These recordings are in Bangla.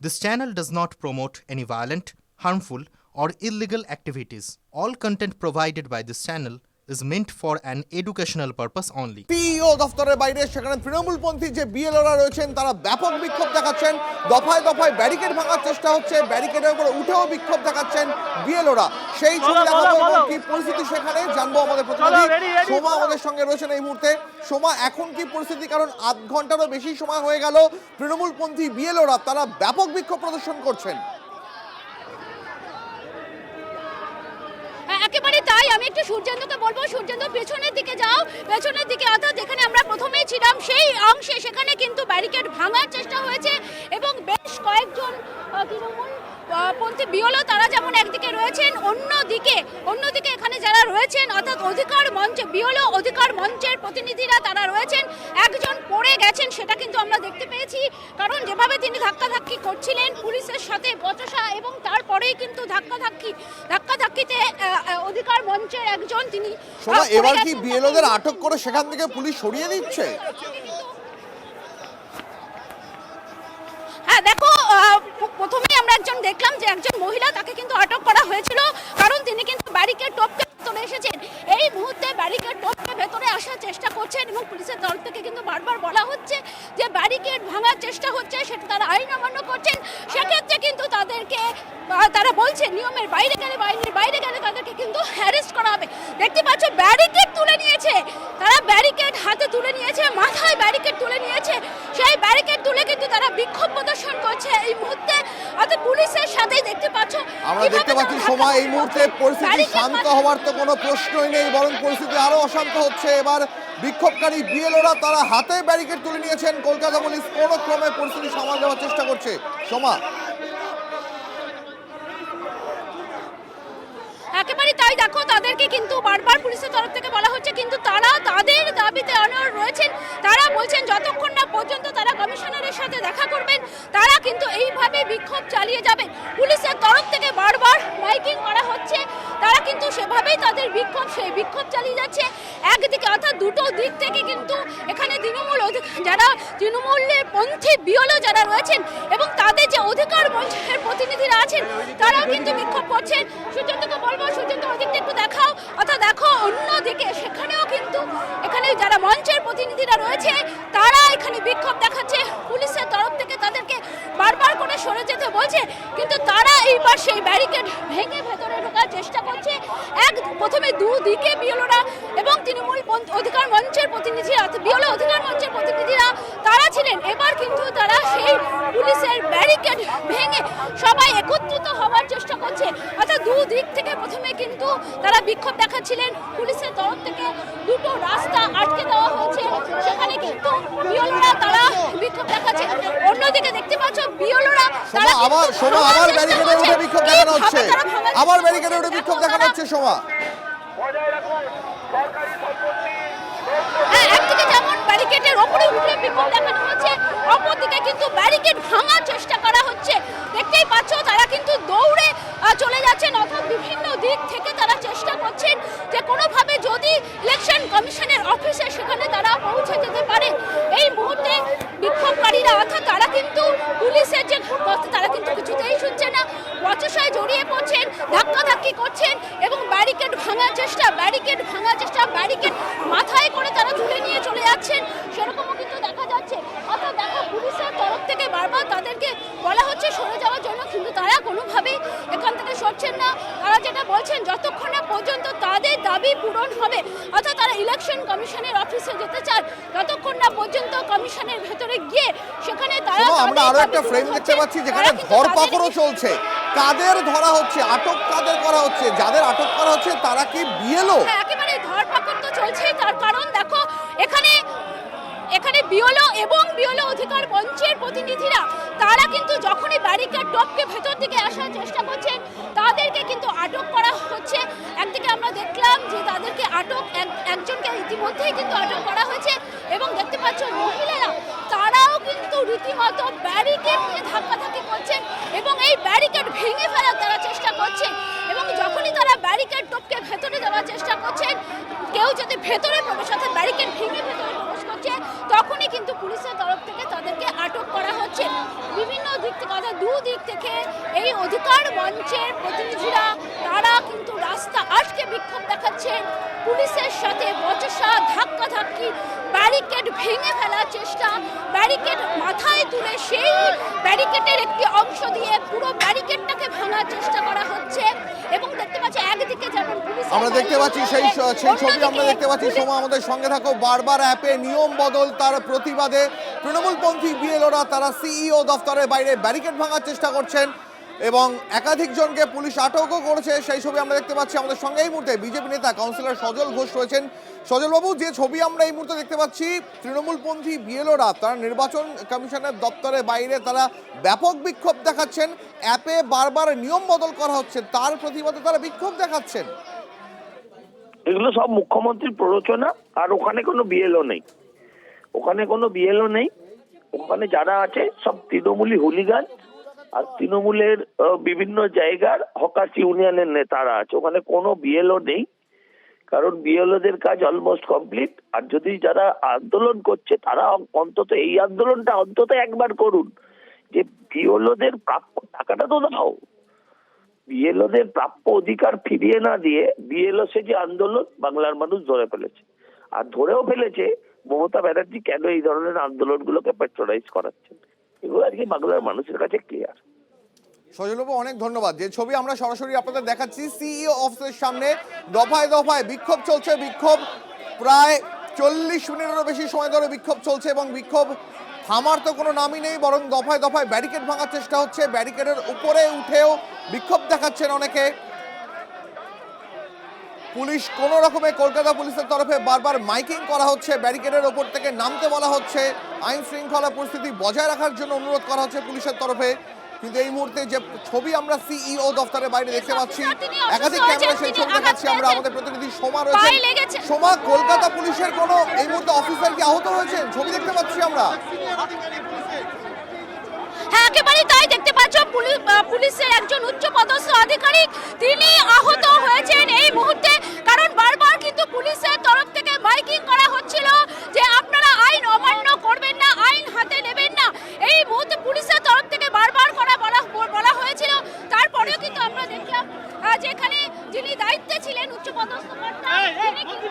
This channel does not promote any violent, harmful, or illegal activities. All content provided by this channel is meant for an educational purpose only. PEO দফতরের বাইরে সেখানে তৃণমূলপন্থী যে বিএলওরা রয়েছেন তারা ব্যাপক বিক্ষোভ দেখাচ্ছেন, দফায় দফায় ব্যারিকেড ভাঙার চেষ্টা হচ্ছে, ব্যারিকেডের উপর উঠেও বিক্ষোভ দেখাচ্ছেন বিএলওরা। সেই ছবি দেখাবো এবং কি পরিস্থিতি সেখানে জানবো আমাদের প্রতিনিধি সোমা আমাদের সঙ্গে রয়েছেন এই মুহূর্তে। সোমা, এখন কি পরিস্থিতি? কারণ আধ ঘন্টারও বেশি সময় হয়ে গেল তৃণমূলপন্থী বিএলওরা তারা ব্যাপক বিক্ষোভ প্রদর্শন করছেন। একেবারে তাই। আমি একটু সূর্যেন্দুকে বলবো, সূর্যেন্দু পেছনের দিকে যাও, পেছনের দিকে, অর্থাৎ যেখানে আমরা প্রথমেই ছিলাম সেই অংশে সেখানে কিন্তু ব্যারিকেড ভাঙার চেষ্টা হয়েছে এবং বেশ কয়েকজন তৃণমূলপন্থী বিএলও তারা যেমন একদিকে রয়েছেন, অন্যদিকে এখানে যারা রয়েছেন অর্থাৎ অধিকার মঞ্চে বিএলও অধিকার মঞ্চের প্রতিনিধিরা তারা রয়েছেন। একজন পড়ে গেছেন সেটা কিন্তু আমরা দেখতে পেয়েছি, কারণ যেভাবে তিনি ধাক্কাধাক্কি করছিলেন পুলিশের সাথে বচসা, এবং তারপরেই কিন্তু ধাক্কাধাক্কিতে অধিকার মঞ্চের একজন তিনি। এবার কি বিএলওদের আটক করে সেখান থেকে পুলিশ সরিয়ে দিচ্ছে? হ্যাঁ, দেখো, প্রথমেই আমরা একজন দেখলাম যে একজন মহিলা, তাকে কিন্তু আটক করা হয়েছিল কারণ তিনি কিন্তু ব্যারিকেড টপকে ভেতরে এসেছেন। এই মুহূর্তে ব্যারিকেড টপকে ভেতরে আসার চেষ্টা করছেন এবং পুলিশের তরফ থেকে কিন্তু বারবার বলা হচ্ছে যে ব্যারিকেড ভাঙার চেষ্টা হচ্ছে, সেটা তারা আইন অমান্য করছেন। সেক্ষেত্রে কিন্তু তারা বলছে নিয়মের বাইরে গেলে তাদেরকে কিন্তু অ্যারেস্ট করা হবে। দেখতে পাচ্ছ ব্যারিকেড তুলে নিয়েছে তারা, ব্যারিকেড হাতে তুলে নিয়েছে, মাথায় ব্যারিকেড তুলে নিয়েছে। সেই ব্যারিকেড তুলে কিন্তু তারা বিক্ষোভ প্রদর্শন করছে এই মুহূর্তে, অর্থাৎ পুলিশের সাথেই দেখতে পাচ্ছ। আমরা দেখতে পাচ্ছি সময় এই মুহূর্তে পরিস্থিতি শান্ত হওয়ার তো কোনো প্রশ্নই নেই, বরং পরিস্থিতি আরো অশান্ত হচ্ছে। এবার বিক্ষোভকারী বিএলওরা তারা হাতে ব্যারিকেড তুলে নিয়েছেন। কলকাতা পুলিশ কোনো ক্রমে পরিস্থিতি সামাল দেওয়ার চেষ্টা করছে। সোমা, একেবারে তাই। দেখো, তাদেরকে কিন্তু বারবার পুলিশের তরফ থেকে বলা হচ্ছে, কিন্তু তারা তাদের দাবিতে অনড় রয়েছেন। তারা বলছেন যতক্ষণ না পর্যন্ত তারা কমিশনারের সাথে দেখা করবেন তারা কিন্তু এইভাবে বিক্ষোভ চালিয়ে যাবেন। পুলিশের তরফ থেকে বারবার মাইকিং করা হচ্ছে, তারা কিন্তু সেভাবেই তাদের বিক্ষোভ চালিয়ে যাচ্ছে একদিকে, অর্থাৎ দুটো দিক থেকে কিন্তু এখানে যারা তৃণমূলের পন্থী বিএলও যারা রয়েছেন এবং তাদের যে অধিকার মঞ্চের প্রতিনিধিরা আছেন তারাও কিন্তু বিক্ষোভ করছেন। সূর্যেন্দুকে বলবো, সূর্যেন্দু ওদিকটা একটু দেখাও, অর্থাৎ দেখো অন্যদিকে সেখানেও কিন্তু এখানে যারা মঞ্চের প্রতিনিধিরা রয়েছে তারা এখানে বিক্ষোভ দেখাচ্ছে। পুলিশের তরফ থেকে তাদেরকে বারবার করে সরে যেতে বলছে, কিন্তু তারা এইবার সেই ব্যারিকেড ভেঙে ভেতরে ঢোকার চেষ্টা করছে। প্রথমে দুদিকে বিএলওরা এবং তৃণমূল অধিকার মঞ্চের প্রতিনিধিরা, বিএলও অধিকার মঞ্চের প্রতিনিধিরা তারা ছিলেন। এবার কিন্তু তারা সেই পুলিশের ব্যারিকেড ভেঙে সবাই একত্রিত হওয়ার চেষ্টা করছে, অর্থাৎ দুদিক থেকে প্রথমে কিন্তু তারা বিক্ষোভ দেখাচ্ছিলেন। পুলিশের তরফ থেকে দুটো রাস্তা আটকে দেওয়া হয়েছে, সেখানে কিন্তু বিএলওরা তারা বিক্ষোভ দেখাচ্ছে। অন্যদিকে দেখতে পাচ্ছ বিএলওরা তারা আবার ব্যারিকেডে উঠে বিক্ষোভ দেখানো হচ্ছে, আবার ব্যারিকেডে উঠে বিক্ষোভ দেখানো হচ্ছে। সোমা, একদিকে যেমন ব্যারিকেডের ওপরে উঠে বিক্ষোভ দেখানো হচ্ছে, অপরদিকে কিন্তু ব্যারিকেড ভাঙার চেষ্টা করা হচ্ছে। দেখতেই পাচ্ছ তারা কিন্তু দৌড়ে চলে যাচ্ছেন, অর্থাৎ বিভিন্ন দিক থেকে তারা চেষ্টা করছেন যে কোনোভাবে যদি ইলেকশন কমিশনের অফিসে সেখানে তারা পৌঁছে যেতে পারে। এই মুহূর্তে বিক্ষোভকারীরা, অর্থাৎ তারা কিন্তু পুলিশের যে কথা তারা কিন্তু কিছুতেই শুনছে না, বচসায় জড়িয়ে পড়ছেন, ধাক্কাধাক্কি করছেন এবং ব্যারিকেড ভাঙার চেষ্টা ব্যারিকেড মাথায় করে তারা তুলে নিয়ে চলে যাচ্ছেন, সেরকমও কিন্তু দেখা যাচ্ছে। অর্থাৎ দেখো পুলিশের তরফ থেকে বারবার তাদেরকে বলা হচ্ছে সরে যাওয়ার জন্য, কিন্তু তারা কোনোভাবেই এখান থেকে সরছেন না। তারা যেটা বলছেন যতক্ষণ না পর্যন্ত তাদের দাবি পূরণ হবে, অর্থাৎ তারা ইলেকশন কমিশনের অফিসে যেতে চান, ততক্ষণ না পর্যন্ত কমিশনের ভেতরে গিয়ে সেখানে তারা। আমরা আরো একটা ফ্রেম দেখতে পাচ্ছি যেখানে ধরপাকড়ও চলছে। কাদের ধরা হচ্ছে, আটক কাদের করা হচ্ছে? যাদের আটক করা হচ্ছে তারা কি বিএলও? একেবারে ধরপাকড় তো চলছে, তার কারণ দেখো এখানে বিএলও এবং বিএলও অধিকার মঞ্চের প্রতিনিধিরা তারা কিন্তু যখনই ব্যারিকেড টপকে ভেতর দিকে আসার চেষ্টা করছেন তাদেরকে কিন্তু আটক করা হচ্ছে। একদিকে আমরা দেখলাম যে তাদেরকে একজনকে ইতিমধ্যেই কিন্তু আটক করা হয়েছে এবং দেখতে পাচ্ছ মহিলারা তারাও কিন্তু রীতিমতো ব্যারিকেড নিয়ে ধাক্কাধাক্কি করছেন এবং এই ব্যারিকেড ভেঙে ফেলার তারা চেষ্টা করছেন। এবং যখনই তারা ব্যারিকেড টপকে ভেতরে যাওয়ার চেষ্টা করছেন, কেউ যদি ভেতরে প্রবেশ, অর্থাৎ ব্যারিকেড ভেঙে ভেতরে প্রবেশ করছে হচ্ছে তখনই কিন্তু পুলিশের তরফ থেকে তাদেরকে আটক করা হচ্ছে। বিভিন্ন দিক থেকে অর্থাৎ দুদিক থেকে এই অধিকার মঞ্চের প্রতিনিধিরা তারা কিন্তু রাস্তা আটকে বিক্ষোভ দেখাচ্ছেন, পুলিশের সাথে বচসা, ধাক্কাধাক্কি, ব্যারিকেড ভেঙে ফেলার চেষ্টা, ব্যারিকেড মাথায় তুলে সেই ব্যারিকেডের একটি অংশ দিয়ে পুরো ব্যারিকেডটাকে ভাঙার চেষ্টা করা হচ্ছে। এবং দেখতে পাচ্ছি একদিকে যেমন পুলিশ, আমরা দেখতে পাচ্ছি সেই ছবি আমরা দেখতে পাচ্ছি। সোমা, আমাদের সঙ্গে থাকো। বারবার অ্যাপে নিয়ম বদল, তার প্রতিবাদে তৃণমূলপন্থী বিএলওরা তারা সিইও দফতরের বাইরে ব্যারিকেড ভাঙার চেষ্টা করছেন এবং একাধিক জনকে পুলিশ আটকও করেছে। সেই ছবি আমরা দেখতে পাচ্ছি। আমাদের সঙ্গে এই মুহূর্তে বিজেপি নেতা কাউন্সিলর সজল ঘোষ রয়েছেন। সজলবাবু, যে ছবি আমরা এই মুহূর্তে দেখতে পাচ্ছি, তৃণমূলপন্থী বিএলওরা তারা নির্বাচন কমিশনের দপ্তরের বাইরে তারা ব্যাপক বিক্ষোভ দেখাচ্ছেন। অ্যাপে বারবার নিয়ম বদল করা হচ্ছে, তার প্রতিবাদে তারা বিক্ষোভ দেখাচ্ছেন। এগুলো সব মুখ্যমন্ত্রীর প্ররোচনা। আর ওখানে কোনো বিএলও নেই, ওখানে কোনো বিএলও নেই। ওখানে যারা আছে সব তৃণমূলী হুলিগান আর তৃণমূলের বিভিন্ন জায়গার হকার্স ইউনিয়নের নেতারা আছে। ওখানে কোনো বিএলও নেই, কারণ বিএলওদের কাজ অলমোস্ট কমপ্লিট। আর যদি যারা আন্দোলন করছে তারা অন্তত এই আন্দোলনটা অন্তত একবার করুন, যে বিএলওদের প্রাপ্য টাকাটা তো দাও। বিএলওদের প্রাপ্য অধিকার ফিরিয়ে না দিয়ে বিএলও সে যে আন্দোলন বাংলার মানুষ ধরে ফেলেছে, আর ধরেও ফেলেছে মমতা ব্যানার্জি কেন এই ধরনের আন্দোলনগুলোকে প্যাট্রোনাইজ করাচ্ছেন। এগুলো আর কি বাংলার মানুষের কাছে ক্লিয়ার। সজলবাবু, অনেক ধন্যবাদ। যে ছবি আমরা সরাসরি আপনাদের দেখাচ্ছি, সিইও অফিসের সামনে দফায় দফায় বিক্ষোভ চলছে। বিক্ষোভ প্রায় 40 মিনিটেরও বেশি সময় ধরে বিক্ষোভ চলছে এবং বিক্ষোভ থামার তো কোনো নামই নেই, বরং দফায় দফায় ব্যারিকেড ভাঙার চেষ্টা হচ্ছে। ব্যারিকেডের উপরে উঠেও বিক্ষোভ দেখাচ্ছেন অনেকে। পুলিশ কোনো রকমে, কলকাতা পুলিশের তরফে বারবার মাইকিং করা হচ্ছে, ব্যারিকেডের ওপর থেকে নামতে বলা হচ্ছে, আইন শৃঙ্খলা পরিস্থিতি বজায় রাখার জন্য অনুরোধ করা হচ্ছে পুলিশের তরফে। কিন্তু এই মুহূর্তে যে ছবি আমরা সিইও দফতরের বাইরে দেখতে পাচ্ছি, একাধিক ক্যামেরা সেই ছবি দেখাচ্ছি আমরা। আমাদের প্রতিনিধি সোমা রয়েছে। সোমা, কলকাতা পুলিশের কোনো এই মুহূর্তে অফিসার কি আহত হয়েছেন? ছবি দেখতে পাচ্ছি আমরা। হ্যাঁ, একেবারেই তাই। দেখতে পাচ্ছ পুলিশের একজন উচ্চপদস্থ আধিকারিক তিনি আহত হয়েছেন এই মুহূর্তে, কারণ বারবার কিন্তু পুলিশের তরফ থেকে মাইকিং করা হচ্ছিল যে আপনারা আইন অমান্য করবেন না, আইন হাতে নেবেন না। এই মুহূর্তে পুলিশের তরফ থেকে বারবার বলা হয়েছিল। তারপরেও কিন্তু আমরা দেখলাম যেখানে যিনি দায়িত্বে ছিলেন উচ্চপদস্থ কর্তা, তিনি কিন্তু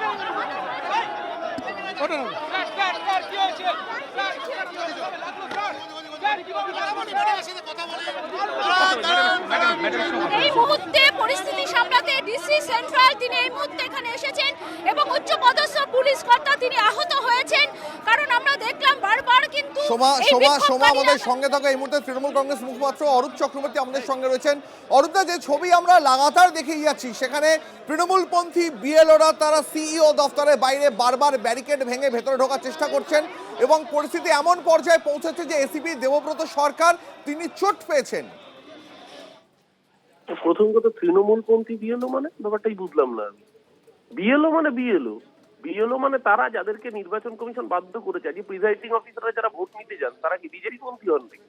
এই মুহূর্তে পরিস্থিতি সামলাতে ডিসি সেন্ট্রাল তিনি এই মুহূর্তে এখানে এসেছেন এবং উচ্চপদস্থ পুলিশ কর্তা তিনি আহত হয়েছেন। কারণ আমরা দেখলাম বারবার কিন্তু সোমা আমাদের সঙ্গে থাকা এই মুহূর্তে তৃণমূল কংগ্রেস মুখপাত্র অরূপ চক্রবর্তী আমাদের সঙ্গে রয়েছেন। অরূপদা, যে ছবি আমরা লাগাতার দেখে যাচ্ছি, সেখানে তৃণমূলপন্থী বিএলওরা তারা সিইও দফতরের বাইরে বারবার ব্যারিকেড ভেঙে ভেতরে ঢোকার চেষ্টা করছেন এবং পরিস্থিতি এমন পর্যায়ে পৌঁছেছে যে এসিপি দেবব্রত সরকার তিনি চোট পেয়েছেন। প্রথম কথা, তৃণমূলপন্থী বিএলও মানে ব্যাপারটাই বুঝলাম না আমি। বিএলও মানে তারা যাদেরকে নির্বাচন কমিশন বাধ্য করেছে। আজকে প্রিজাইডিং অফিসাররা যারা ভোট নিতে যান তারা কি বিজেপি পন্থী হন নাকি?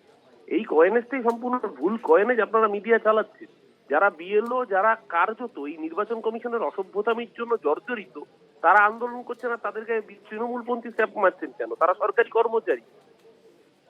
এই কয়েনেজটাই সম্পূর্ণ ভুল কয়েনেজ আপনারা মিডিয়া চালাচ্ছেন। যারা বিএলও, যারা কার্যত এই নির্বাচন কমিশনের অসভ্যতামির জন্য জর্জরিত, তারা আন্দোলন করছে না, তাদেরকে তৃণমূলপন্থী স্যাপ মারছেন কেন? তারা সরকারি কর্মচারী।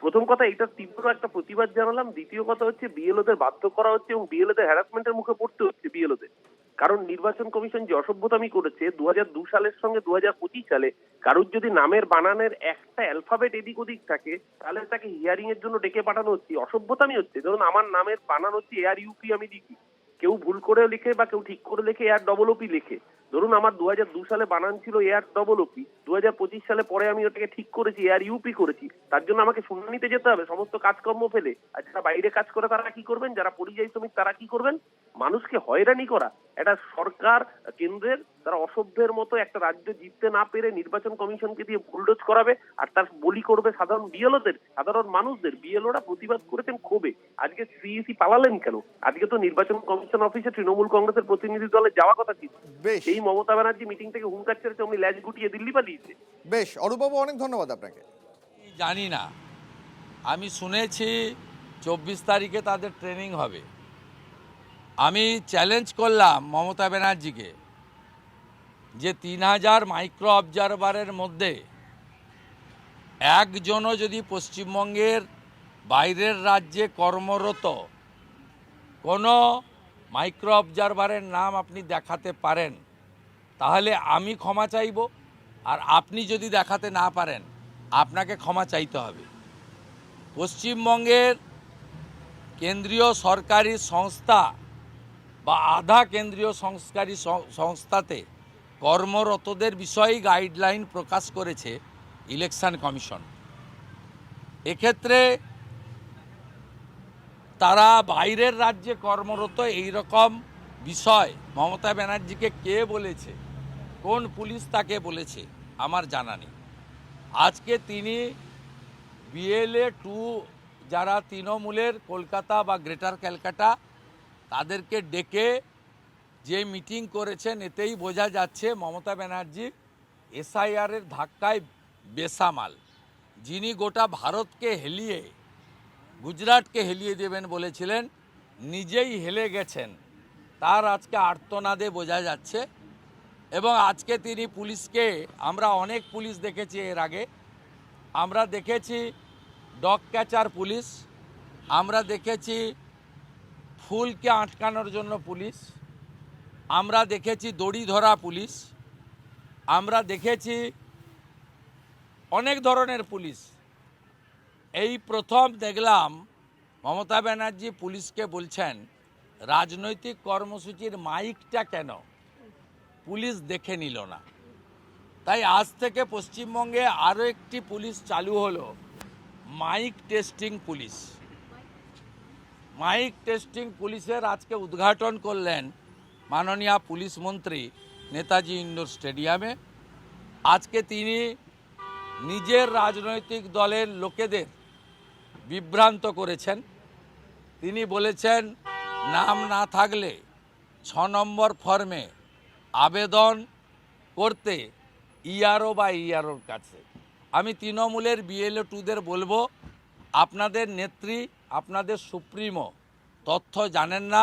প্রথম কথা, এটা তীব্র একটা প্রতিবাদ জানালাম। দ্বিতীয় কথা হচ্ছে, বিএলওদের বাধ্য করা হচ্ছে এবং বিএলওদের হ্যারাসমেন্টের মুখে পড়তে হচ্ছে বিএলওদের। কারণ নির্বাচন কমিশন যে অসভ্যতামি করেছে 2002 সালের সঙ্গে 2025 সালে, কারুর যদি নামের বানানের একটা অ্যালফাবেট এদিক ওদিক থাকে তাহলে তাকে হিয়ারিং এর জন্য ডেকে পাঠানো হচ্ছে, অসভ্যতামি হচ্ছে। ধরুন আমার নামের বানান হচ্ছে ARUP, আমি লিখি, কেউ ভুল করে লিখে বা কেউ ঠিক করে লিখে AROOP লিখে। ধরুন আমার 2002 সালে বানান ছিল AROOP, 2025 সালে পরে আমি ওটাকে ঠিক করেছি ARUP করেছি, তার জন্য আমাকে শুনানিতে যেতে হবে সমস্ত কাজকর্ম ফেলে। আর যারা বাইরে কাজ করে তারা কি করবেন? যারা পরিযায়ী শ্রমিক তারা কি করবেন? মানুষকে হয়রানি করা। এটা সরকার কেন্দ্রের, তারা অসভ্যের মতো একটা রাজ্য জিততে না পেরে নির্বাচন কমিশনকে দিয়ে বুলডোজ করাবে আর তার বলি করবে সাধারণ বিএলওদের, সাধারণ মানুষদের। বিএলওরা প্রতিবাদ করেছেন ক্ষোভে। আজকে সিইসি পালালেন কেন? আজকে তো নির্বাচন কমিশন অফিসে তৃণমূল কংগ্রেসের প্রতিনিধি দলে যাওয়ার কথা ছিল। এই মমতা ব্যানার্জি মিটিং থেকে হুঙ্কার ছেড়েছে, উনি ল্যাজ গুটিয়ে দিল্লি পালিয়েছে। বেশ, অরূপবাবু অনেক ধন্যবাদ আপনাকে। জানি না, আমি শুনেছি 24 তারিখে তাদের ট্রেনিং হবে। আমি চ্যালেঞ্জ করলাম মমতা ব্যানার্জিকে যে 3000 মাইক্রো অবজারভারের মধ্যে একজনও যদি পশ্চিমবঙ্গের বাইরের রাজ্যে কর্মরত কোনো মাইক্রো অবজারভারের নাম আপনি দেখাতে পারেন তাহলে আমি ক্ষমা চাইব, আর আপনি যদি দেখাতে না পারেন আপনাকে ক্ষমা চাইতে হবে। পশ্চিমবঙ্গের কেন্দ্রীয় সরকারি সংস্থা বা আধা কেন্দ্রীয় সরকারি সংস্থাতে কর্মরতদের বিষয়ে গাইডলাইন প্রকাশ করেছে ইলেকশন কমিশন। এক্ষেত্রে তারা বাইরের রাজ্যে কর্মরত এই রকম বিষয় মমতা ব্যানার্জিকে কে বলেছে, কোন পুলিশ তাকে বলেছে আমার জানা নেই। আজকে তিনি BLA 2 যারা তৃণমূলের কলকাতা বা গ্রেটার ক্যালকাটা তাদেরকে ডেকে যে মিটিং করেছেন এতেই বোঝা যাচ্ছে মমতা ব্যানার্জি SIR-এর ধাক্কায় বেসামাল। যিনি গোটা ভারতকে হেলিয়ে গুজরাটকে হেলিয়ে দেবেন বলেছিলেন, নিজেই হেলে গেছেন, তার আজকে আর্তনাদে বোঝা যাচ্ছে। এবং আজকে তিনি পুলিশকে, আমরা অনেক পুলিশ দেখেছি এর আগে, আমরা দেখেছি ডগ ক্যাচার পুলিশ, আমরা দেখেছি ফুলকে আটকানোর জন্য পুলিশ, আমরা দেখেছি দড়ি ধরা পুলিশ, আমরা দেখেছি অনেক ধরনের পুলিশ। এই প্রথম দেখলাম মমতা ব্যানার্জি পুলিশকে বলছেন রাজনৈতিক কর্মসূচির মাইকটা কেন পুলিশ দেখে নিল না। তাই আজ থেকে পশ্চিমবঙ্গে আরও একটি পুলিশ চালু হলো, mic testing police. Mic testing পুলিশের আজকে উদ্ঘাটন করলেন মাননীয় পুলিশ মন্ত্রী নেতাজি ইন্ডোর স্টেডিয়ামে। আজকে তিনি নিজের রাজনৈতিক দলের লোকেদের বিভ্রান্ত করেছেন। তিনি বলেছেন নাম না থাকলে 6 নম্বর ফর্মে আবেদন করতে ERO বা EROর কাছে। আমি তৃণমূলের BLA 2দের বলবো, আপনাদের নেত্রী, আপনাদের সুপ্রিমো তথ্য জানেন না,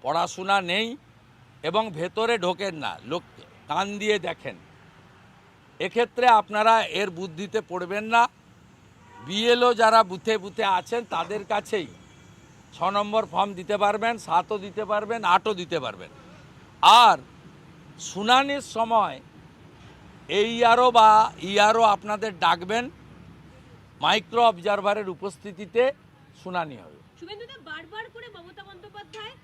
পড়াশোনা নেই এবং ভেতরে ঢোকেন না, লোক কান দিয়ে দেখেন। এক্ষেত্রে আপনারা এর বুদ্ধিতে পড়বেন না। BLO যারা বুথে বুথে আছেন তাদের কাছেই 6 নম্বর ফর্ম দিতে পারবেন, 7ও দিতে পারবেন, 8ও দিতে পারবেন। আর শুনানির সময় ERO বা ERO আপনাদের ডাকবেন, মাইক্রো অবজারভারের উপস্থিতিতে শুনানি হবে। শুভেন্দুদা বারবার করে মমতা বন্দ্যোপাধ্যায়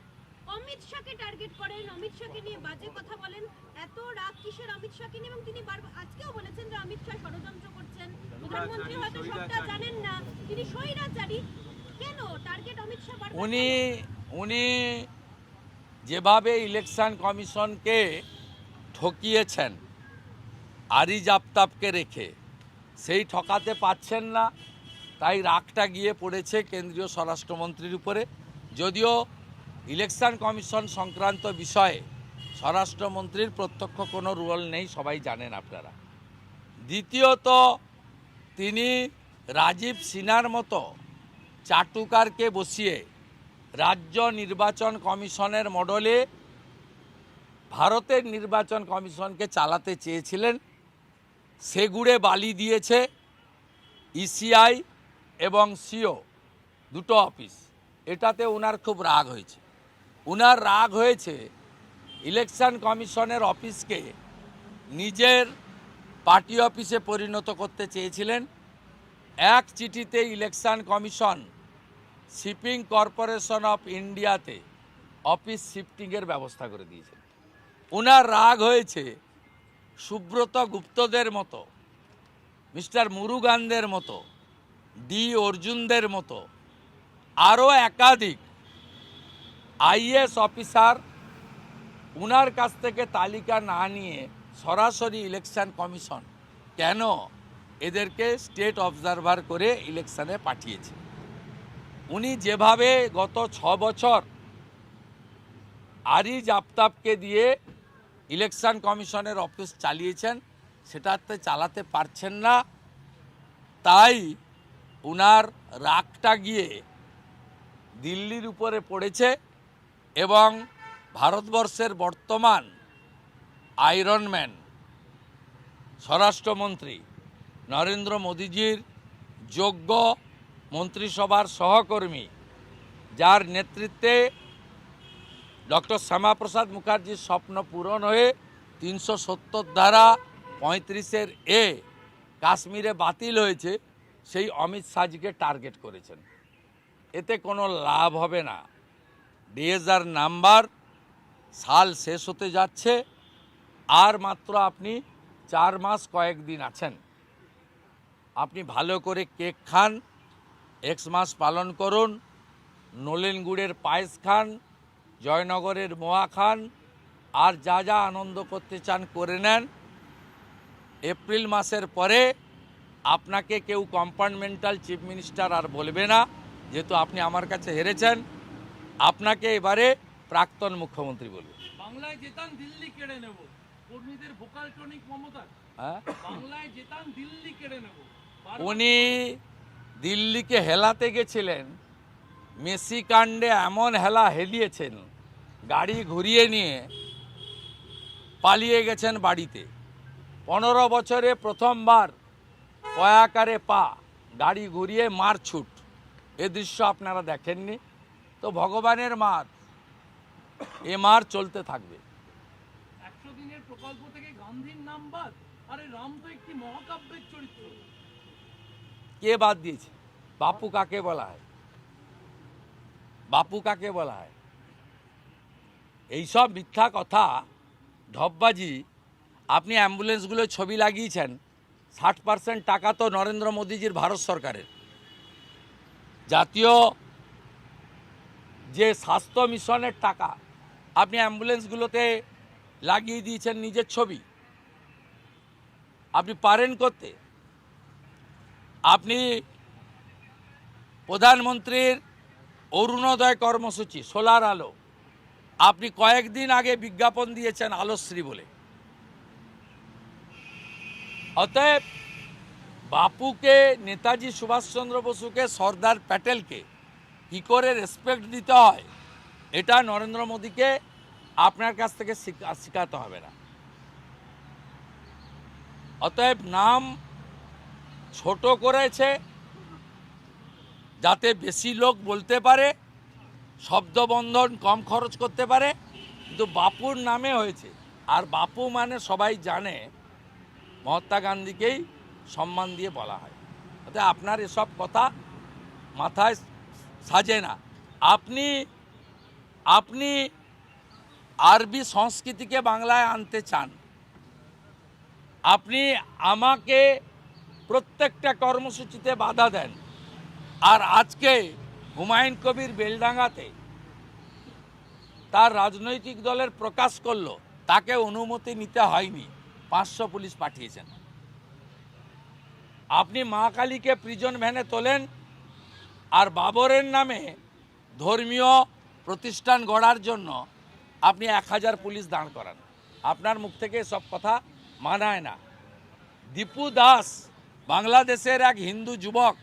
অমিত শাহকে টার্গেট করেন, অমিত শাহকে নিয়ে বাজে কথা বলেন। এত রাগ কিসের অমিত শাহকে নিয়ে? এবং তিনি আজকেও বলেছেন যে অমিত শাহ ষড়যন্ত্র করছেন, প্রধানমন্ত্রী হয়তো সবটা জানেন না, তিনি স্বৈরাচারী। কেন টার্গেট অমিত শাহ বারবার? উনি যেভাবে ইলেকশন কমিশনকে ঠকিয়েছেন আরিজ আফতাবকে রেখে, সেই ঠকাতে পাচ্ছেন না, তাই রাগটা গিয়ে পড়েছে কেন্দ্রীয় স্বরাষ্ট্রমন্ত্রীর উপরে। যদিও ইলেকশন কমিশন সংক্রান্ত বিষয়ে স্বরাষ্ট্রমন্ত্রীর প্রত্যক্ষ কোনো রোল নেই, সবাই জানেন আপনারা। দ্বিতীয়ত, তিনি রাজীব সিনহার মতো চাটুকারকে বসিয়ে রাজ্য নির্বাচন কমিশনের মডেলে ভারতের নির্বাচন কমিশনকে চালাতে চেয়েছিলেন। সেগুড়ে বালি দিয়েছে ECI এবং CO দুটো অফিস। এটাতে ওনার খুব রাগ হয়েছে। ওনার রাগ হয়েছে ইলেকশন কমিশনের অফিসকে নিজের পার্টি অফিসে পরিণত করতে চেয়েছিলেন। এক চিঠিতে election commission shipping corporation of ইন্ডিয়াতে অফিস শিফটিংয়ের ব্যবস্থা করে দিয়েছেন। ওনার রাগ হয়েছে সুব্রত গুপ্তদের মতো, মিস্টার মুরুগানদের মতো, ডি অর্জুনদের মতো আরও একাধিক IAS অফিসার ওনার কাছ থেকে তালিকা না নিয়ে সরাসরি ইলেকশন কমিশন কেন এদেরকে স্টেট অবজারভার করে ইলেকশনে পাঠিয়েছে। উনি যেভাবে গত 6 বছর আরিজ আফতাবকে দিয়ে ইলেকশন কমিশনের অফিস চালিয়েছেন, সেটাতে চালাতে পারছেন না। তাই উনার রাগটা গিয়ে দিল্লির উপরে পড়েছে এবং ভারতবর্ষের বর্তমান আয়রনম্যান স্বরাষ্ট্রমন্ত্রী নরেন্দ্র মোদীজির যোগ্য মন্ত্রিসভার সহকর্মী, যার নেতৃত্বে ডক্টর শ্যামাপ্রসাদ মুখার্জির স্বপ্ন পূরণ হয়ে 370 ধারা 35-এর এ কাশ্মীরে বাতিল হয়েছে, সেই অমিত শাহজিকে টার্গেট করেছেন। এতে কোনো লাভ হবে না। ডিএসআর নাম্বার সাল শেষ হতে যাচ্ছে, আর মাত্র আপনি 4 মাস কয়েকদিন আছেন। আপনি ভালো করে কেক খান, এক্সমাস পালন করুন, নলেন গুড়ের পায়েস খান, জয়নগরের মোয়া খান, আর যা যা আনন্দ করতে চান করে নেন। এপ্রিল মাসের পরে আপনাকে কেউ কম্পার্টমেন্টাল চিফ মিনিস্টার আর বলবে না, যেহেতু আপনি আমার কাছে হেরেছেন। আপনাকে এবারে প্রাক্তন মুখ্যমন্ত্রী বলবে। বাংলায় জেতান দিল্লি কেড়ে নেব, কর্মীদের ভোকাল টনিক মমতা। হ্যাঁ, বাংলায় জেতান দিল্লি কেড়ে নেব। উনি দিল্লিকে হেলাতে গেছিলেন, মেসি কাণ্ডে এমন হেলা হেলিয়েছেন, গাড়ি ঘুরিয়ে নিয়ে পালিয়ে গেছেন বাড়িতে। 15 বছরে প্রথমবার কয়াকারে পা, গাড়ি ঘুরিয়ে মারছুট, এ দৃশ্য আপনারা দেখেননি। তো ভগবানের মার, এ মার চলতে থাকবে। 100 দিনের প্রকল্প থেকে গান্ধীর নাম বাদ। আরে রাম তো একটি মহাকাব্যের চরিত্র। কে বাদ দিয়েছে? বাপু কাকে বলা হয়? বাপু কাকে বলা হয়? এইসব মিথ্যা কথা, ঢপবাজি। আপনি অ্যাম্বুলেন্সগুলো ছবি লাগিয়েছেন, 60% টাকা তো নরেন্দ্র মোদীজির ভারত সরকারের। জাতীয় যে স্বাস্থ্য মিশনের টাকা আপনি অ্যাম্বুলেন্সগুলোতে লাগিয়ে দিয়েছেন নিজের ছবি। আপনি পারেন করতে? আপনি প্রধানমন্ত্রীর অরুণোদয় কর্মসূচি, সোলার আলো, আপনি কয়েকদিন আগে বিজ্ঞাপন দিয়েছেন আলোশ্রী বলে। অতএব বাপুকে, নেতাজি সুভাষচন্দ্র বসুকে, সর্দার প্যাটেলকে কী করে রেসপেক্ট দিতে হয়, এটা নরেন্দ্র মোদীকে আপনার কাছ থেকে শেখাতে হবে না। অতএব নাম ছোট করেছে যাতে বেশি লোক বলতে পারে, শব্দবন্ধন কম খরচ করতে পারে, কিন্তু বাপুর নামে হয়েছে। আর বাপু মানে সবাই জানে মহাত্মা গান্ধীকেই সম্মান দিয়ে বলা হয়। অতএব আপনার এসব কথা মাথায় সাজে না। আপনি আরবি সংস্কৃতিকে বাংলায় আনতে চান। আপনি আমাকে প্রত্যেকটা কর্মসূচিতে বাধা দেন। আর আজকে হুমায়ুন কবির বেলডাঙ্গাতে তার রাজনৈতিক দলের প্রকাশ করলো, তাকে অনুমতি নিতে হয়নি, 500 পুলিশ পাঠিয়েছেন। আপনি মা কালীকে প্রিজন ভ্যানে তোলেন, আর বাবরের নামে ধর্মীয় প্রতিষ্ঠান গড়ার জন্য আপনি 1000 পুলিশ দাঁড় করান। আপনার মুখ থেকে সব কথা মানায় না। দীপু দাস, বাংলাদেশের এক হিন্দু যুবক,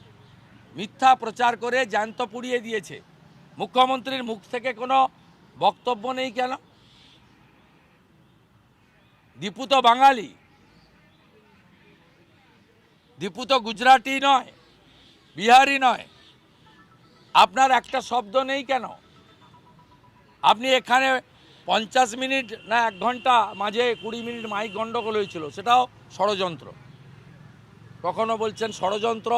মিথ্যা প্রচার করে জ্যান্ত পুড়িয়ে দিয়েছে। মুখ্যমন্ত্রীর মুখ থেকে কোনো বক্তব্য নেই কেন? দীপু তো বাঙালি, দীপু তো গুজরাটি নয়, বিহারি নয়। আপনার একটা শব্দ নেই কেন? আপনি এখানে 50 মিনিট না 1 ঘন্টা মাঝে 20 মিনিট মাইক গন্ডগোল হয়েছিল, সেটাও ষড়যন্ত্র। কখনো বলছেন ষড়যন্ত্র,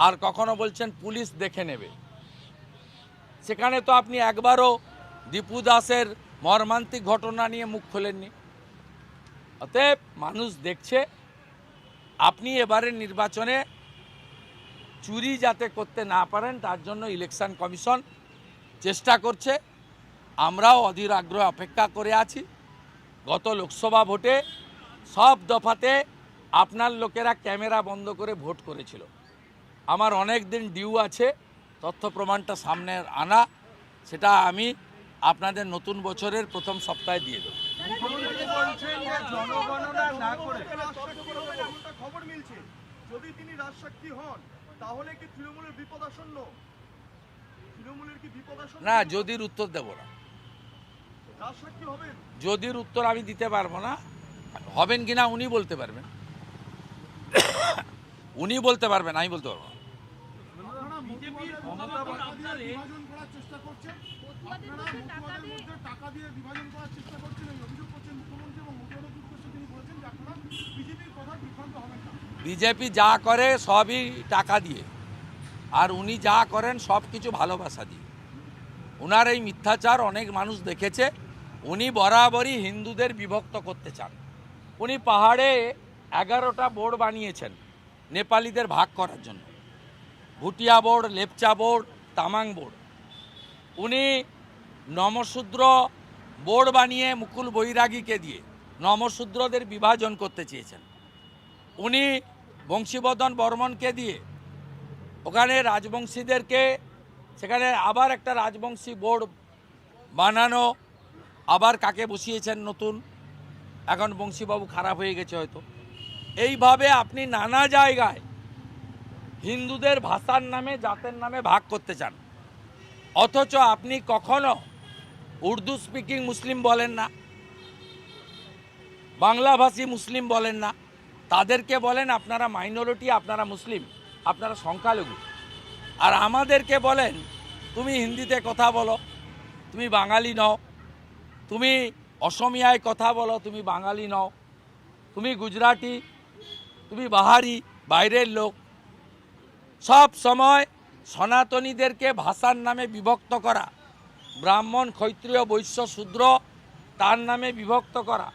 আর কখনো বলছেন পুলিশ দেখে নেবে। সেখানে তো আপনি একবারও দীপু দাসের মর্মান্তিক ঘটনা নিয়ে মুখ খোলেননি। অতএব মানুষ দেখছে আপনি এবারের নির্বাচনে চুরি যাতে করতে না পারেন, তার জন্য ইলেকশন কমিশন চেষ্টা করছে। আমরাও অধীর আগ্রহে অপেক্ষা করে আছি। গত লোকসভা ভোটে সব দফাতে আপনার লোকেরা ক্যামেরা বন্ধ করে ভোট করেছিল। আমার অনেক দিন ডিউ আছে, তথ্য প্রমাণটা সামনে আনা, সেটা আমি আপনাদের নতুন বছরের প্রথম সপ্তাহে দিয়ে দেব। খবর মিলছে যদি তিনি রাজসাক্ষী হন তাহলে কি তৃণমূলের বিপদ আসন্ন? তৃণমূলের কি বিপদ আসন্ন? না, যদির উত্তর দেব না। রাজসাক্ষী হবেন? যদির উত্তর আমি দিতে পারবো না, হবেন কিনা উনি বলতে পারবেন। উনি বলতে পারবেন, আমি বলতে পারবো না। বিজেপির মমতাবাদ আপনারে বিভাজন করার চেষ্টা করছেন, আপনারা মতুয়াদের মধ্যে টাকা দিয়ে বিভাজন করার চেষ্টা করছেন, এই অভিযোগ করছেন মুখ্যমন্ত্রী এবং মতুয়াদের উদ্দেশ্যে তিনি বলেছেন যে আপনারা বিজেপির কথা বিভ্রান্ত হবেন না। বিজেপি যা করে সবই টাকা দিয়ে, আর উনি যা করেন সব কিছু ভালোবাসা দিয়ে। ওনার এই মিথ্যাচার অনেক মানুষ দেখেছে। উনি বরাবরই হিন্দুদের বিভক্ত করতে চান। উনি পাহাড়ে 11টা বোর্ড বানিয়েছেন নেপালিদের ভাগ করার জন্য, Bhutia board, Lepcha board, Tamang board. উনি নমশূদ্র বোর্ড বানিয়ে মুকুল বৈরাগীকে দিয়ে নমশূদ্রদের বিভাজন করতে চেয়েছেন। উনি বংশীবদন বর্মনকে দিয়ে ওখানে রাজবংশীদেরকে, সেখানে আবার একটা রাজবংশী বোর্ড বানানো, আবার কাকে বসিয়েছেন নতুন, এখন বংশীবাবু খারাপ হয়ে গেছে হয়তো। এইভাবে আপনি নানা জায়গায় হিন্দুদের ভাষার নামে, জাতের নামে ভাগ করতে চান, অথচ আপনি কখনো উর্দু স্পিকিং মুসলিম বলেন না, বাংলাভাষী মুসলিম বলেন না। তাদেরকে বলেন আপনারা মাইনরিটি, আপনারা মুসলিম, আপনারা সংখ্যালঘু। আর আমাদেরকে বলেন তুমি হিন্দিতে কথা বলো, তুমি বাঙালি নও, তুমি অসমিয়ায় কথা বলো, তুমি বাঙালি নও, তুমি গুজরাটি, তুমি বাহারি, বাইরের লোক। সব সময় সনাতনীদেরকে ভাষার নামে বিভক্ত করা, ব্রাহ্মণ, ক্ষত্রিয়, বৈশ্য, শূদ্র তার নামে বিভক্ত করা,